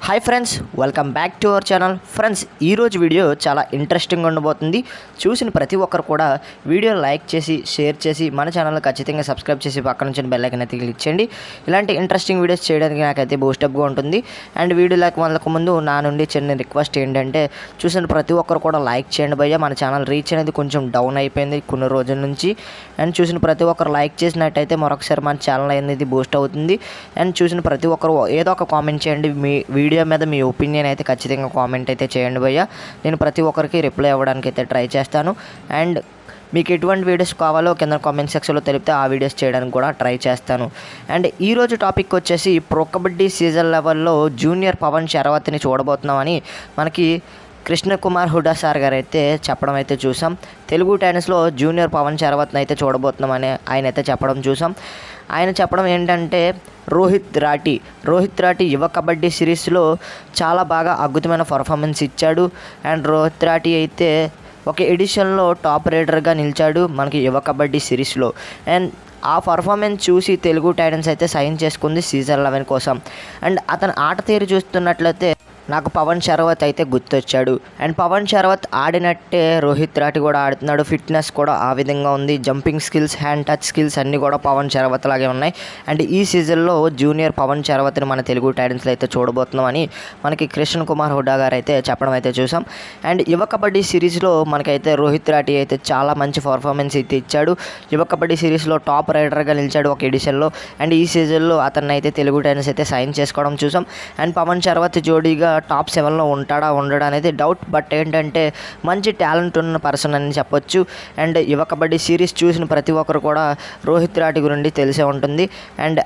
Hi friends, welcome back to our channel. Friends, ఈరోజు video చాలా interesting ఉండబోతుంది. చూసిన ప్రతి ఒక్కరు కూడా వీడియో లైక్ చేసి షేర్ చేసి మన ఛానల్ ఖచ్చితంగా సబ్స్క్రైబ్ చేసి పక్కన నుంచి బెల్ ఐకాన్ అయితే క్లిక్ చేయండి. ఇలాంటి ఇంట్రెస్టింగ్ వీడియోస్ చేయడానికి నాకైతే బూస్టప్గా ఉంటుంది. అండ్ వీడియో లైక్ వాళ్ళకు ముందు నా నుండి చిన్న రిక్వెస్ట్ ఏంటంటే, చూసిన ప్రతి ఒక్కరు కూడా లైక్ చేయండి భయ్య. మన ఛానల్ రీచ్ అనేది కొంచెం డౌన్ అయిపోయింది కొన్ని రోజుల నుంచి. అండ్ చూసిన ప్రతి ఒక్కరు లైక్ చేసినట్టయితే మరొకసారి మన ఛానల్ అనేది బూస్ట్ అవుతుంది. అండ్ చూసిన ప్రతి ఒక్కరు ఏదో ఒక కామెంట్ చేయండి. మీ వీడియో మీద మీ ఒపీనియన్ అయితే ఖచ్చితంగా కామెంట్ అయితే చేయండి భయ్య. నేను ప్రతి ఒక్కరికి రిప్లై అవ్వడానికి అయితే ట్రై చేస్తాను. అండ్ మీకు ఎటువంటి వీడియోస్ కావాలో కింద కామెంట్ సెక్షన్లో తెలిపితే ఆ వీడియోస్ చేయడానికి కూడా ట్రై చేస్తాను. అండ్ ఈరోజు టాపిక్ వచ్చేసి ప్రో కబడ్డీ సీజన్ లెవెల్లో జూనియర్ పవన్ శరవత్ని చూడబోతున్నామని మనకి కృష్ణ కుమార్ హుడా సార్ గారు అయితే చెప్పడం అయితే చూసాం. తెలుగు టైమ్స్లో జూనియర్ పవన్ శరవత్ని అయితే చూడబోతున్నామని ఆయన అయితే చెప్పడం చూసాం. ఆయన చెప్పడం ఏంటంటే, రోహిత్ రాఠీ యువ కబడ్డీ సిరీస్లో చాలా బాగా అద్భుతమైన పర్ఫార్మెన్స్ ఇచ్చాడు. అండ్ రోహిత్ రాఠీ అయితే ఒక ఎడిషన్లో టాప్ రైడర్గా నిలిచాడు మనకి యువ కబడ్డీ సిరీస్లో. అండ్ ఆ పర్ఫార్మెన్స్ చూసి తెలుగు టైటన్స్ అయితే సైన్ చేసుకుంది సీజన్ 11 కోసం. అండ్ అతని ఆట తీరు చూస్తున్నట్లయితే నాకు పవన్ శరవత్ అయితే గుర్తొచ్చాడు. అండ్ పవన్ శరవత్ ఆడినట్టే రోహిత్ రాఠీ కూడా ఆడుతున్నాడు. ఫిట్నెస్ కూడా ఆ విధంగా ఉంది. Jumping skills, hand touch skills అన్నీ కూడా పవన్ శరవత్ లాగే ఉన్నాయి. అండ్ ఈ సీజన్లో జూనియర్ పవన్ శరవత్ని మన తెలుగు టైటన్స్లో అయితే చూడబోతున్నామని మనకి కృష్ణ కుమార్ హుడా గారు అయితే చెప్పడం అయితే చూసాం. అండ్ యువ కబడ్డీ సిరీస్లో మనకైతే రోహిత్ రాఠీ అయితే చాలా మంచి పర్ఫార్మెన్స్ అయితే ఇచ్చాడు. యువ కబడ్డీ సిరీస్లో టాప్ రైడర్గా నిలిచాడు ఒక ఎడిషన్లో. అండ్ ఈ సీజన్లో అతన్ని అయితే తెలుగు టైటన్స్ అయితే సైన్ చేసుకోవడం చూసాం. అండ్ పవన్ శరవత్ జోడీగా టాప్ 7లో ఉండడా అనేది డౌట్. బట్ ఏంటంటే మంచి టాలెంట్ ఉన్న పర్సన్ అని చెప్పొచ్చు. అండ్ యువ కబడ్డీ సిరీస్ చూసిన ప్రతి ఒక్కరు కూడా రోహిత్ రాఠీ గురించి తెలిసే ఉంటుంది. అండ్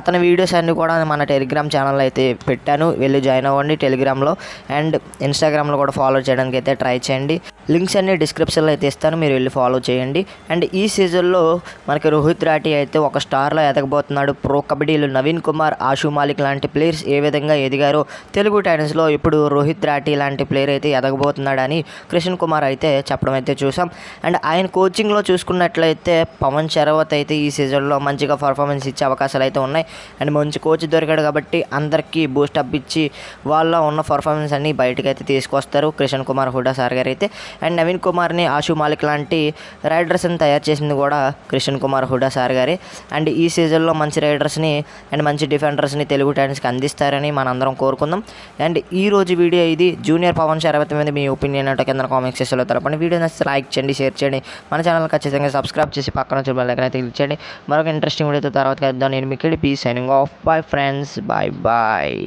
అతని వీడియోస్ అన్నీ కూడా మన టెలిగ్రామ్ ఛానల్లో అయితే పెట్టాను, వెళ్ళి జాయిన్ అవ్వండి టెలిగ్రామ్లో. అండ్ ఇన్స్టాగ్రామ్లో కూడా ఫాలో చేయడానికి అయితే ట్రై చేయండి. లింక్స్ అన్ని డిస్క్రిప్షన్లో అయితే ఇస్తాను, మీరు వెళ్ళి ఫాలో చేయండి. అండ్ ఈ సీజన్లో మనకి రోహిత్ రాఠీ అయితే ఒక స్టార్లో ఎదగబోతున్నాడు. ప్రో కబడ్డీలో నవీన్ కుమార్, ఆషు మాలిక్ లాంటి ప్లేయర్స్ ఏ విధంగా ఎదిగారో తెలుగు టైటన్స్లో ఇప్పుడు రోహిత్ రాఠీ లాంటి ప్లేయర్ అయితే ఎదగబోతున్నాడని కృష్ణ కుమార్ అయితే చెప్పడం అయితే చూసాం. అండ్ ఆయన కోచింగ్లో చూసుకున్నట్లయితే పవన్ శరవత్ అయితే ఈ సీజన్లో మంచిగా పర్ఫార్మెన్స్ ఇచ్చే అవకాశాలు అయితే ఉన్నాయి. అండ్ మంచి కోచ్ దొరికాడు కాబట్టి అందరికీ బూస్టప్ ఇచ్చి వాళ్ళ ఉన్న పర్ఫార్మెన్స్ అన్ని బయటకు అయితే తీసుకొస్తారు కృష్ణ కుమార్ హుడా సార్ గారు అయితే. అండ్ నవీన్ కుమార్ని, ఆషు మాలిక్ లాంటి రైడర్స్ని తయారు చేసింది కూడా కృష్ణ కుమార్ హుడా సార్ గారే. అండ్ ఈ సీజన్లో మంచి రైడర్స్ని అండ్ మంచి డిఫెండర్స్ని తెలుగు టైటన్స్కి అందిస్తారని మనందరం కోరుకుందాం. అండ్ ఈ రోజు వీడియో ఇది. జూనియర్ పవన్ శరవత్ మీద మీ ఒపీనియన్ అంటే కింద కామెంట్ సెక్షన్లో తెలపండి. వీడియో నచ్చితే లైక్ చేయండి, షేర్ చేయండి. మన ఛానల్ ఖచ్చితంగా సబ్స్క్రైబ్ చేసి పక్కన బెల్ ఐకాన్ అయితే క్లిక్ చేయండి. మరొక ఇంట్రెస్టింగ్ వీడియోతో తర్వాత కలుద్దాం. నేను మీకు peace signing off. Bye friends, bye.